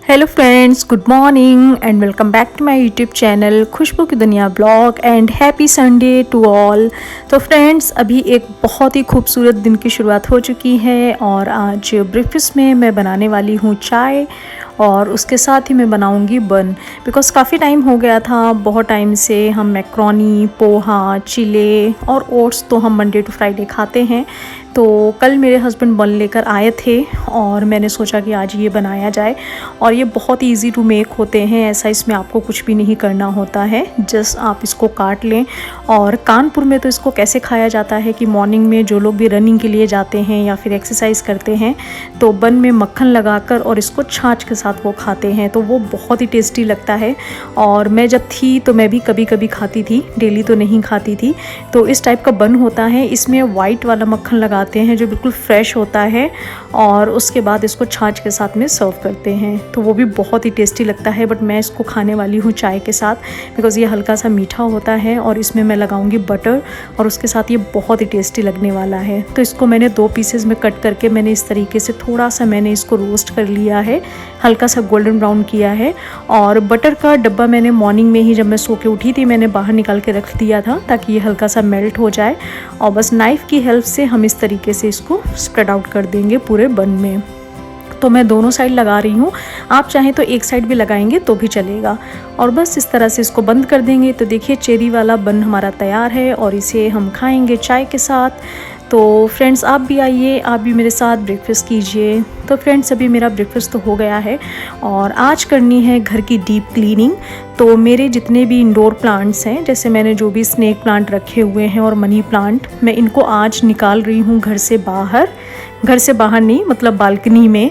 Hello friends, good morning and welcome back to my YouTube channel Khushboo ki Duniya blog and happy Sunday to all. तो friends, अभी एक बहुत ही खूबसूरत दिन की शुरुआत हो चुकी है और आज ब्रेकफास्ट में मैं बनाने वाली हूँ चाय और उसके साथ ही मैं बनाऊंगी बन। बिकॉज़ काफ़ी टाइम हो गया था, बहुत टाइम से हम मैक्रोनी, पोहा, चिले और ओट्स तो हम मंडे टू फ्राइडे खाते हैं। तो कल मेरे हस्बैंड बन लेकर आए थे और मैंने सोचा कि आज ये बनाया जाए। और ये बहुत ईजी टू मेक होते हैं, ऐसा इसमें आपको कुछ भी नहीं करना होता है, जस्ट आप इसको काट लें। और कानपुर में तो इसको कैसे खाया जाता है कि मॉर्निंग में जो लोग भी रनिंग के लिए जाते हैं या फिर एक्सरसाइज करते हैं तो बन में मक्खन लगाकर और इसको छाछ के साथ वो खाते हैं, तो वो बहुत ही टेस्टी लगता है। और मैं जब थी तो मैं भी कभी कभी खाती थी, डेली तो नहीं खाती थी। तो इस टाइप का बन होता है, इसमें वाइट वाला मक्खन लगाते हैं जो बिल्कुल फ्रेश होता है और उसके बाद इसको छाछ के साथ में सर्व करते हैं, तो वो भी बहुत ही टेस्टी लगता है। बट मैं इसको खाने वाली हूँ चाय के साथ बिकॉज़ ये हल्का सा मीठा होता है और इसमें मैं लगाऊंगी बटर और उसके साथ ये बहुत ही टेस्टी लगने वाला है। तो इसको मैंने 2 पीसेस में कट करके मैंने इस तरीके से थोड़ा सा मैंने इसको रोस्ट कर लिया है, हल्का सा गोल्डन ब्राउन किया है। और बटर का डब्बा मैंने मॉर्निंग में ही जब मैं सो के उठी थी मैंने बाहर निकाल के रख दिया था ताकि ये हल्का सा मेल्ट हो जाए। और बस नाइफ़ की हेल्प से हम इस तरीके से इसको स्प्रेड आउट कर देंगे पूरे बन में। तो मैं दोनों साइड लगा रही हूँ, आप चाहें तो एक साइड भी लगाएंगे तो भी चलेगा। और बस इस तरह से इसको बंद कर देंगे। तो देखिए चेरी वाला बन हमारा तैयार है और इसे हम खाएंगे चाय के साथ। तो फ्रेंड्स, आप भी आइए, आप भी मेरे साथ ब्रेकफास्ट कीजिए। तो फ्रेंड्स, अभी मेरा ब्रेकफास्ट तो हो गया है और आज करनी है घर की डीप क्लीनिंग। तो मेरे जितने भी इंडोर प्लांट्स हैं, जैसे मैंने जो भी स्नेक प्लांट रखे हुए हैं और मनी प्लांट, मैं इनको आज निकाल रही हूँ घर से बाहर नहीं, मतलब बालकनी में।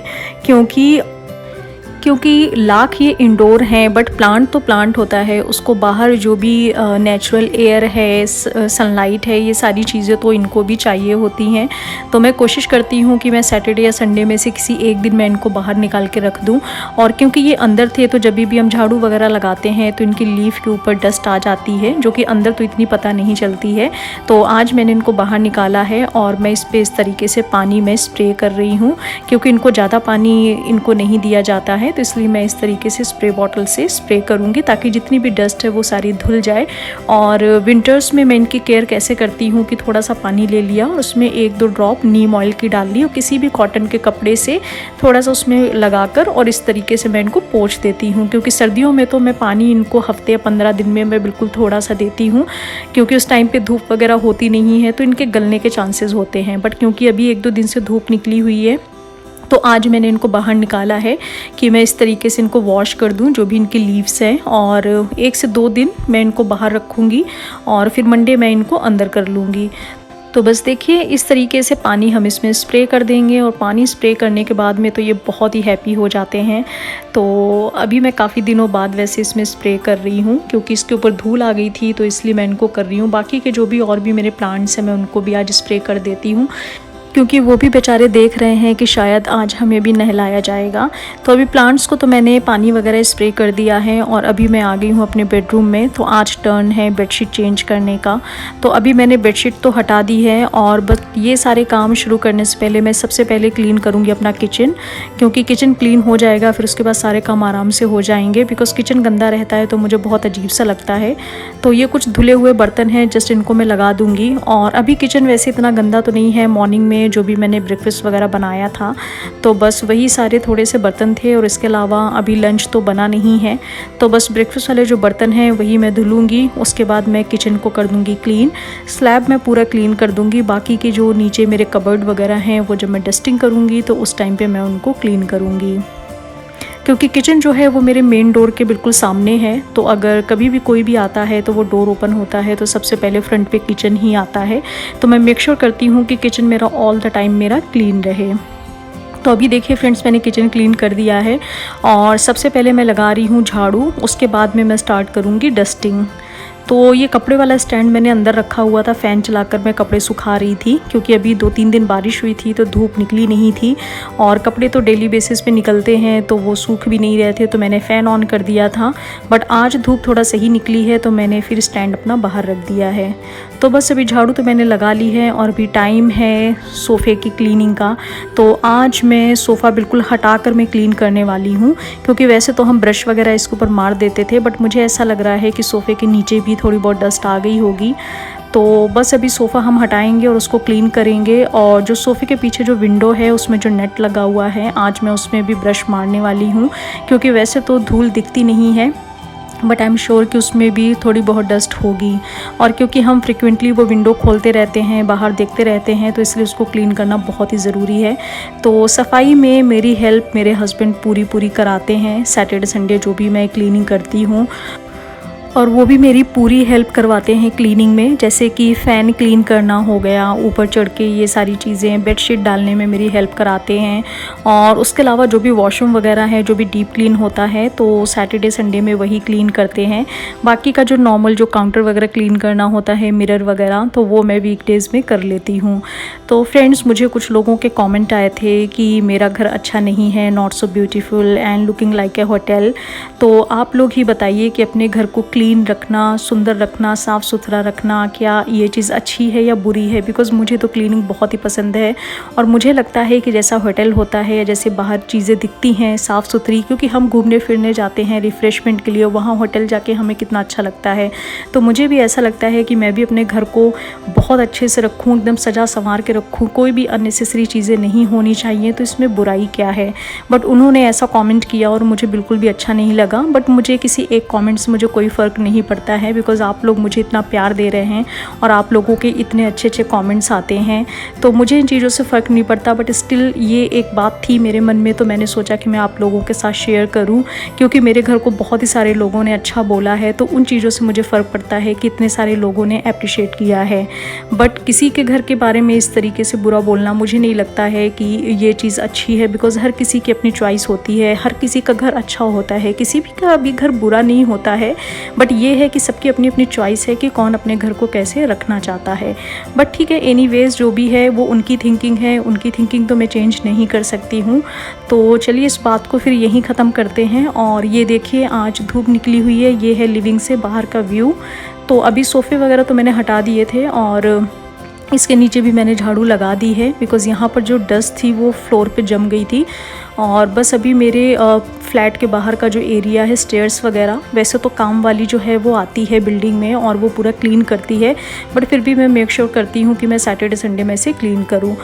क्योंकि लाख ये इंडोर हैं बट प्लांट तो प्लांट होता है, उसको बाहर जो भी नेचुरल एयर है, सनलाइट है, ये सारी चीज़ें तो इनको भी चाहिए होती हैं। तो मैं कोशिश करती हूँ कि मैं सैटरडे या संडे में से किसी एक दिन मैं इनको बाहर निकाल के रख दूँ। और क्योंकि ये अंदर थे तो जब भी हम झाड़ू वगैरह लगाते हैं तो इनकी लीफ के ऊपर डस्ट आ जाती है, जो कि अंदर तो इतनी पता नहीं चलती है। तो आज मैंने इनको बाहर निकाला है और मैं इस पर इस तरीके से पानी में स्प्रे कर रही हूँ, क्योंकि इनको ज़्यादा पानी इनको नहीं दिया जाता है। तो इसलिए मैं इस तरीके से स्प्रे बॉटल से स्प्रे करूँगी ताकि जितनी भी डस्ट है वो सारी धुल जाए। और विंटर्स में मैं इनकी केयर कैसे करती हूँ कि थोड़ा सा पानी ले लिया और उसमें 1-2 ड्रॉप नीम ऑयल की डाल ली और किसी भी कॉटन के कपड़े से थोड़ा सा उसमें लगाकर और इस तरीके से मैं इनको पोंछ देती हूँ। क्योंकि सर्दियों में तो मैं पानी इनको हफ्ते या 15 दिन में मैं बिल्कुल थोड़ा सा देती हूँ, क्योंकि उस टाइम पर धूप वगैरह होती नहीं है तो इनके गलने के चांसेस होते हैं। बट क्योंकि अभी 1-2 दिन से धूप निकली हुई है तो आज मैंने इनको बाहर निकाला है कि मैं इस तरीके से इनको वॉश कर दूं जो भी इनकी लीव्स हैं, और 1 से 2 दिन मैं इनको बाहर रखूंगी और फिर मंडे मैं इनको अंदर कर लूँगी। तो बस देखिए इस तरीके से पानी हम इसमें स्प्रे कर देंगे और पानी स्प्रे करने के बाद में तो ये बहुत ही हैप्पी हो जाते हैं। तो अभी मैं काफ़ी दिनों बाद वैसे इसमें स्प्रे कर रही हूँ क्योंकि इसके ऊपर धूल आ गई थी, तो इसलिए मैं इनको कर रही हूँ। बाकी के जो भी और भी मेरे प्लांट्स हैं मैं उनको भी आज स्प्रे कर देती हूँ, क्योंकि वो भी बेचारे देख रहे हैं कि शायद आज हमें भी नहलाया जाएगा। तो अभी प्लांट्स को तो मैंने पानी वगैरह स्प्रे कर दिया है और अभी मैं आ गई हूँ अपने बेडरूम में। तो आज टर्न है बेडशीट चेंज करने का। तो अभी मैंने बेडशीट तो हटा दी है और बस ये सारे काम शुरू करने से पहले मैं सबसे पहले क्लीन करूँगी अपना किचन, क्योंकि किचन क्लीन हो जाएगा फिर उसके बाद सारे काम आराम से हो जाएंगे। बिकॉज़ किचन गंदा रहता है तो मुझे बहुत अजीब सा लगता है। तो ये कुछ धुले हुए बर्तन हैं, जस्ट इनको मैं लगा दूँगी। और अभी किचन वैसे इतना गंदा तो नहीं है, मॉर्निंग में जो भी मैंने ब्रेकफास्ट वगैरह बनाया था तो बस वही सारे थोड़े से बर्तन थे और इसके अलावा अभी लंच तो बना नहीं है। तो बस ब्रेकफास्ट वाले जो बर्तन हैं वही मैं धुलूँगी, उसके बाद मैं किचन को कर दूँगी क्लीन। स्लैब मैं पूरा क्लीन कर दूँगी, बाकी के जो नीचे मेरे कबर्ड वगैरह हैं वो जब मैं डस्टिंग करूँगी तो उस टाइम पे मैं उनको क्लीन करूँगी। क्योंकि किचन जो है वो मेरे मेन डोर के बिल्कुल सामने है, तो अगर कभी भी कोई भी आता है तो वो डोर ओपन होता है तो सबसे पहले फ्रंट पे किचन ही आता है। तो मैं मेक श्योर करती हूँ कि किचन मेरा ऑल द टाइम मेरा क्लीन रहे। तो अभी देखिए फ्रेंड्स, मैंने किचन क्लीन कर दिया है और सबसे पहले मैं लगा रही हूँ झाड़ू, उसके बाद में मैं स्टार्ट करूँगी डस्टिंग। तो ये कपड़े वाला स्टैंड मैंने अंदर रखा हुआ था, फ़ैन चलाकर मैं कपड़े सुखा रही थी क्योंकि अभी 2-3 दिन बारिश हुई थी तो धूप निकली नहीं थी और कपड़े तो डेली बेसिस पे निकलते हैं तो वो सूख भी नहीं रहे थे, तो मैंने फ़ैन ऑन कर दिया था। बट आज धूप थोड़ा सही निकली है तो मैंने फिर स्टैंड अपना बाहर रख दिया है। तो बस अभी झाड़ू तो मैंने लगा ली है और अभी टाइम है सोफ़े की क्लीनिंग का। तो आज मैं सोफ़ा बिल्कुल हटा कर मैं क्लीन करने वाली हूँ क्योंकि वैसे तो हम ब्रश वगैरह इसके ऊपर मार देते थे, बट मुझे ऐसा लग रहा है कि सोफ़े के नीचे भी थोड़ी बहुत डस्ट आ गई होगी। तो बस अभी सोफ़ा हम हटाएंगे और उसको क्लीन करेंगे। और जो सोफ़े के पीछे जो विंडो है उसमें जो नेट लगा हुआ है, आज मैं उसमें भी ब्रश मारने वाली हूँ क्योंकि वैसे तो धूल दिखती नहीं है बट आई एम श्योर कि उसमें भी थोड़ी बहुत डस्ट होगी। और क्योंकि हम फ्रिक्वेंटली वो विंडो खोलते रहते हैं, बाहर देखते रहते हैं, तो इसलिए उसको क्लीन करना बहुत ही ज़रूरी है। तो सफाई में मेरी हेल्प मेरे हस्बैंड पूरी कराते हैं। सैटरडे संडे जो भी मैं क्लीनिंग करती हूँ और वो भी मेरी पूरी हेल्प करवाते हैं क्लीनिंग में, जैसे कि फ़ैन क्लीन करना हो गया, ऊपर चढ़ के ये सारी चीज़ें, बेडशीट डालने में मेरी हेल्प कराते हैं। और उसके अलावा जो भी वॉशरूम वगैरह है, जो भी डीप क्लीन होता है तो सैटरडे संडे में वही क्लीन करते हैं। बाकी का जो नॉर्मल जो काउंटर वगैरह क्लीन करना होता है, मिरर वगैरह, तो वो मैं वीकडेज़ में कर लेती हूँ। तो फ्रेंड्स, मुझे कुछ लोगों के कॉमेंट आए थे कि मेरा घर अच्छा नहीं है, not so beautiful and looking like a hotel. तो आप लोग ही बताइए कि अपने घर को क्लीन रखना, सुंदर रखना, साफ़ सुथरा रखना, क्या ये चीज़ अच्छी है या बुरी है? बिकॉज़ मुझे तो क्लीनिंग बहुत ही पसंद है और मुझे लगता है कि जैसा होटल होता है या जैसे बाहर चीज़ें दिखती हैं साफ़ सुथरी, क्योंकि हम घूमने फिरने जाते हैं रिफ़्रेशमेंट के लिए, वहाँ होटल जाके हमें कितना अच्छा लगता है। तो मुझे भी ऐसा लगता है कि मैं भी अपने घर को बहुत अच्छे से रखूँ, एकदम सजा संवार के रखूँ, कोई भी अननेसेसरी चीज़ें नहीं होनी चाहिए। तो इसमें बुराई क्या है? बट उन्होंने ऐसा कमेंट किया और मुझे बिल्कुल भी अच्छा नहीं लगा। बट मुझे किसी एक कमेंट से मुझे कोई फ़र्क नहीं पड़ता है, बिकॉज़ आप लोग मुझे इतना प्यार दे रहे हैं और आप लोगों के इतने अच्छे अच्छे कमेंट्स आते हैं, तो मुझे इन चीज़ों से फ़र्क नहीं पड़ता। बट स्टिल ये एक बात थी मेरे मन में, तो मैंने सोचा कि मैं आप लोगों के साथ शेयर करूं, क्योंकि मेरे घर को बहुत ही सारे लोगों ने अच्छा बोला है, तो उन चीज़ों से मुझे फ़र्क पड़ता है कि इतने सारे लोगों ने अप्रिशिएट किया है। बट किसी के घर के बारे में इस तरीके से बुरा बोलना मुझे नहीं लगता है कि ये चीज़ अच्छी है, बिकॉज़ हर किसी की अपनी चॉइस होती है, हर किसी का घर अच्छा होता है, किसी भी का भी घर बुरा नहीं होता है। बट ये है कि सबकी अपनी अपनी चॉइस है कि कौन अपने घर को कैसे रखना चाहता है। बट ठीक है, एनीवेज जो भी है वो उनकी थिंकिंग है, उनकी थिंकिंग तो मैं चेंज नहीं कर सकती हूँ। तो चलिए इस बात को फिर यहीं ख़त्म करते हैं। और ये देखिए, आज धूप निकली हुई है, ये है लिविंग से बाहर का व्यू। तो अभी सोफ़े वगैरह तो मैंने हटा दिए थे और इसके नीचे भी मैंने झाड़ू लगा दी है, बिकॉज़ यहाँ पर जो डस्ट थी वो फ्लोर पे जम गई थी। और बस अभी मेरे फ्लैट के बाहर का जो एरिया है, स्टेयर्स वगैरह, वैसे तो काम वाली जो है वो आती है बिल्डिंग में और वो पूरा क्लीन करती है, बट फिर भी मैं मेक श्योर करती हूँ कि मैं सैटरडे संडे में से क्लीन करूँ।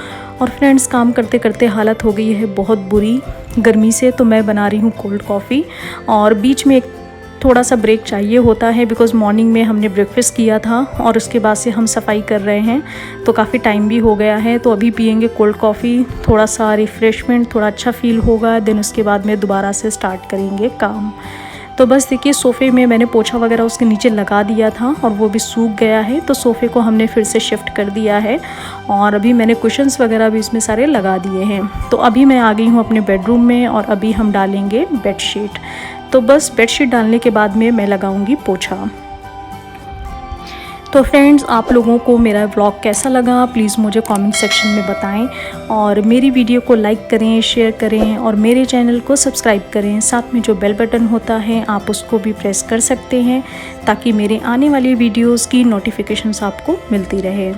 और फ्रेंड्स, काम करते करते हालत हो गई है बहुत बुरी गर्मी से, तो मैं बना रही हूँ कोल्ड कॉफ़ी। और बीच में एक थोड़ा सा ब्रेक चाहिए होता है, बिकॉज़ मॉर्निंग में हमने ब्रेकफास्ट किया था और उसके बाद से हम सफाई कर रहे हैं, तो काफ़ी टाइम भी हो गया है। तो अभी पियेंगे कोल्ड कॉफ़ी, थोड़ा सा रिफ़्रेशमेंट, थोड़ा अच्छा फ़ील होगा, देन उसके बाद में दोबारा से स्टार्ट करेंगे काम। तो बस देखिए, सोफ़े में मैंने पोछा वगैरह उसके नीचे लगा दिया था और वो भी सूख गया है, तो सोफ़े को हमने फिर से शिफ्ट कर दिया है और अभी मैंने कुशन्स वगैरह भी इसमें सारे लगा दिए हैं। तो अभी मैं आ गई हूँ अपने बेडरूम में और अभी हम डालेंगे बेडशीट। तो बस बेडशीट डालने के बाद में मैं लगाऊंगी पोछा। तो फ्रेंड्स, आप लोगों को मेरा व्लॉग कैसा लगा प्लीज़ मुझे कमेंट सेक्शन में बताएं और मेरी वीडियो को लाइक करें, शेयर करें और मेरे चैनल को सब्सक्राइब करें। साथ में जो बेल बटन होता है आप उसको भी प्रेस कर सकते हैं ताकि मेरे आने वाली वीडियोस की नोटिफिकेशंस आपको मिलती रहे।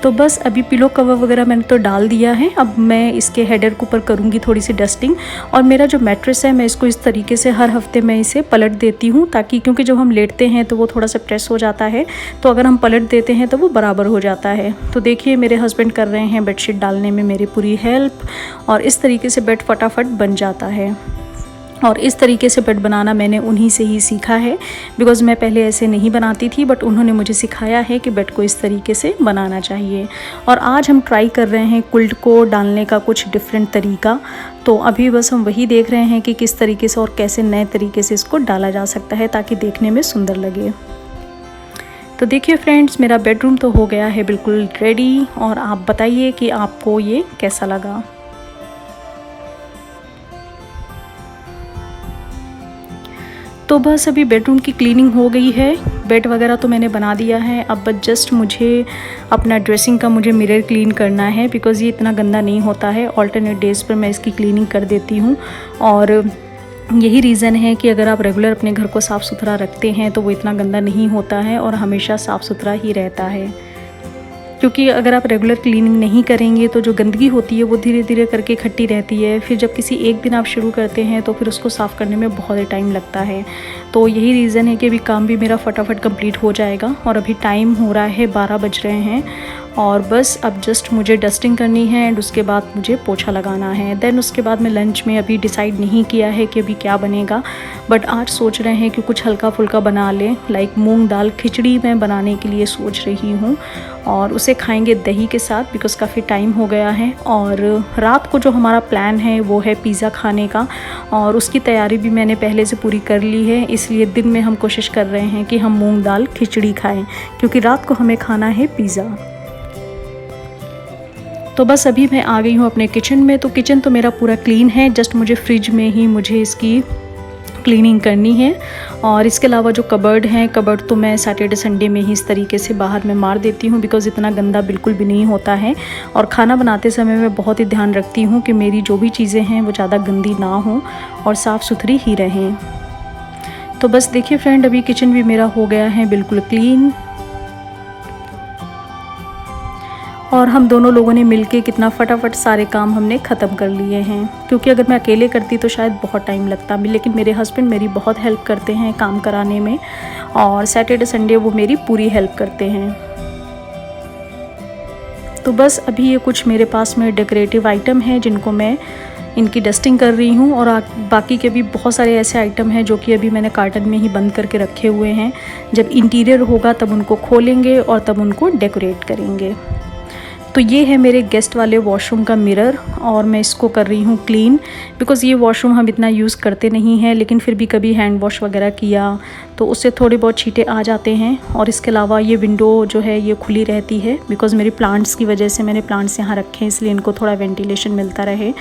तो बस अभी पिलो कवर वगैरह मैंने तो डाल दिया है, अब मैं इसके हेडर के ऊपर करूँगी थोड़ी सी डस्टिंग। और मेरा जो मैट्रेस है, मैं इसको इस तरीके से हर हफ्ते मैं इसे पलट देती हूँ, ताकि क्योंकि जब हम लेटते हैं तो वो थोड़ा सा प्रेस हो जाता है, तो अगर हम पलट देते हैं तो वो बराबर हो जाता है। तो देखिए, मेरे हस्बैंड कर रहे हैं बेडशीट डालने में मेरी पूरी हेल्प और इस तरीके से बेड फटाफट बन जाता है। और इस तरीके से बेड बनाना मैंने उन्हीं से ही सीखा है, बिकॉज़ मैं पहले ऐसे नहीं बनाती थी, बट उन्होंने मुझे सिखाया है कि बेड को इस तरीके से बनाना चाहिए। और आज हम ट्राई कर रहे हैं क्विल्ट को डालने का कुछ डिफरेंट तरीका। तो अभी बस हम वही देख रहे हैं कि किस तरीके से और कैसे नए तरीके से इसको डाला जा सकता है ताकि देखने में सुंदर लगे। तो देखिए फ्रेंड्स, मेरा बेडरूम तो हो गया है बिल्कुल रेडी और आप बताइए कि आपको ये कैसा लगा। तो बस अभी बेडरूम की क्लीनिंग हो गई है, बेड वगैरह तो मैंने बना दिया है। अब बस जस्ट मुझे अपना ड्रेसिंग का मुझे मिरर क्लीन करना है, बिकॉज़ ये इतना गंदा नहीं होता है। ऑल्टरनेट डेज़ पर मैं इसकी क्लीनिंग कर देती हूँ और यही रीज़न है कि अगर आप रेगुलर अपने घर को साफ़ सुथरा रखते हैं तो वो इतना गंदा नहीं होता है और हमेशा साफ़ सुथरा ही रहता है। क्योंकि अगर आप रेगुलर क्लीनिंग नहीं करेंगे तो जो गंदगी होती है वो धीरे धीरे करके इकट्ठी रहती है। फिर जब किसी एक दिन आप शुरू करते हैं तो फिर उसको साफ़ करने में बहुत ही टाइम लगता है। तो यही रीज़न है कि अभी काम भी मेरा फटाफट कंप्लीट हो जाएगा और अभी टाइम हो रहा है 12 बज रहे हैं और बस अब जस्ट मुझे डस्टिंग करनी है एंड उसके बाद मुझे पोछा लगाना है। देन उसके बाद मैं लंच में अभी डिसाइड नहीं किया है कि अभी क्या बनेगा, बट आज सोच रहे हैं कि कुछ हल्का फुल्का बना लें। लाइक मूंग दाल खिचड़ी मैं बनाने के लिए सोच रही हूँ और उसे खाएंगे दही के साथ, बिकॉज़ काफ़ी टाइम हो गया है। और रात को जो हमारा प्लान है वो है पिज़्ज़ा खाने का और उसकी तैयारी भी मैंने पहले से पूरी कर ली है। इसलिए दिन में हम कोशिश कर रहे हैं कि हम मूंग दाल खिचड़ी खाएं, क्योंकि रात को हमें खाना है पिज़्ज़ा। तो बस अभी मैं आ गई हूँ अपने किचन में। तो किचन तो मेरा पूरा क्लीन है, जस्ट मुझे फ्रिज में ही मुझे इसकी क्लीनिंग करनी है। और इसके अलावा जो कबर्ड हैं, कबर्ड तो मैं सैटरडे संडे में ही इस तरीके से बाहर में मार देती हूँ, बिकॉज़ इतना गंदा बिल्कुल भी नहीं होता है। और खाना बनाते समय मैं बहुत ही ध्यान रखती हूँ कि मेरी जो भी चीज़ें हैं वो ज़्यादा गंदी ना हों और साफ़ सुथरी ही रहें। तो बस देखिए फ्रेंड, अभी किचन भी मेरा हो गया है बिल्कुल क्लीन और हम दोनों लोगों ने मिलके कितना फटाफट सारे काम हमने ख़त्म कर लिए हैं। क्योंकि अगर मैं अकेले करती तो शायद बहुत टाइम लगता, लेकिन मेरे हस्बैंड मेरी बहुत हेल्प करते हैं काम कराने में और सैटरडे संडे वो मेरी पूरी हेल्प करते हैं। तो बस अभी ये कुछ मेरे पास में डेकोरेटिव आइटम हैं जिनको मैं इनकी डस्टिंग कर रही हूँ और बाकी के भी बहुत सारे ऐसे आइटम हैं जो कि अभी मैंने कार्टन में ही बंद करके रखे हुए हैं। जब इंटीरियर होगा तब उनको खोलेंगे और तब उनको डेकोरेट करेंगे। तो ये है मेरे गेस्ट वाले वॉशरूम का मिरर और मैं इसको कर रही हूँ क्लीन, बिकॉज़ ये वॉशरूम हम इतना यूज़ करते नहीं हैं, लेकिन फिर भी कभी हैंड वॉश वगैरह किया तो उससे थोड़े बहुत छींटे आ जाते हैं। और इसके अलावा ये विंडो जो है ये खुली रहती है, बिकॉज़ मेरी प्लांट्स की वजह से मैंने प्लांट्स यहाँ रखे हैं, इसलिए इनको थोड़ा वेंटिलेशन मिलता रहे।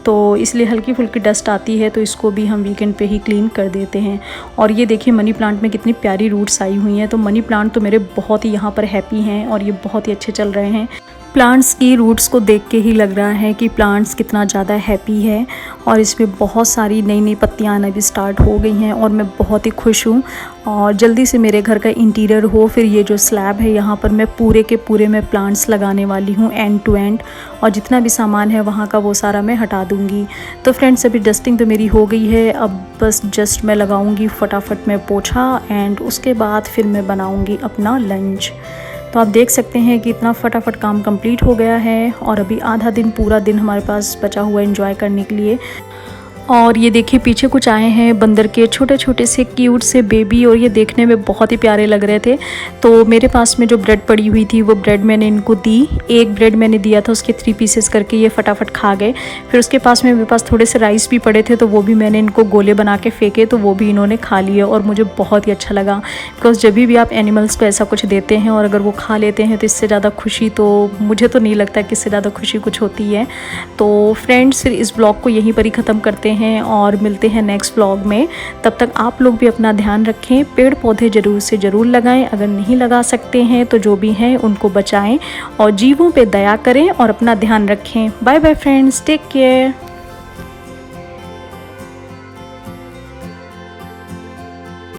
तो इसलिए हल्की फुल्की डस्ट आती है तो इसको भी हम वीकेंड पे ही क्लीन कर देते हैं। और ये देखिए मनी प्लांट में कितनी प्यारी रूट्स आई हुई हैं। तो मनी प्लांट तो मेरे बहुत ही यहाँ पर हैप्पी हैं और ये बहुत ही अच्छे चल रहे हैं। प्लांट्स की रूट्स को देख के ही लग रहा है कि प्लांट्स कितना ज़्यादा हैप्पी है और इसमें बहुत सारी नई नई पत्तियाँ आना भी स्टार्ट हो गई हैं और मैं बहुत ही खुश हूँ। और जल्दी से मेरे घर का इंटीरियर हो, फिर ये जो स्लैब है यहाँ पर मैं पूरे के पूरे मैं प्लांट्स लगाने वाली हूँ एंड टू एंड, और जितना भी सामान है वहाँ का वो सारा मैं हटा दूँगी। तो फ्रेंड्स, अभी डस्टिंग तो मेरी हो गई है, अब बस जस्ट मैं लगाऊँगी फटाफट में पोछा एंड उसके बाद फिर मैं बनाऊँगी अपना लंच। तो आप देख सकते हैं कि इतना फटाफट काम कंप्लीट हो गया है और अभी आधा दिन पूरा दिन हमारे पास बचा हुआ एंजॉय करने के लिए। और ये देखिए पीछे कुछ आए हैं बंदर के छोटे छोटे से क्यूट से बेबी और ये देखने में बहुत ही प्यारे लग रहे थे। तो मेरे पास में जो ब्रेड पड़ी हुई थी वो ब्रेड मैंने इनको दी। एक ब्रेड मैंने दिया था, उसके 3 पीसेस करके ये फटाफट खा गए। फिर उसके पास में मेरे पास थोड़े से राइस भी पड़े थे तो वो भी मैंने इनको गोले बना के फेंके तो वो भी इन्होंने खा लिए और मुझे बहुत ही अच्छा लगा। बिकॉज़ जब भी आप एनिमल्स को ऐसा कुछ देते हैं और अगर वो खा लेते हैं तो इससे ज़्यादा खुशी तो मुझे तो नहीं लगता कि इससे ज़्यादा खुशी कुछ होती है। तो फ्रेंड्स, फिर इस ब्लॉग को यहीं पर ही ख़त्म करते हैं और मिलते हैं नेक्स्ट व्लॉग में। तब तक आप लोग भी अपना ध्यान रखें, पेड़ पौधे ज़रूर से ज़रूर लगाएं, अगर नहीं लगा सकते हैं तो जो भी हैं उनको बचाएं और जीवों पे दया करें और अपना ध्यान रखें। Bye bye friends, take care.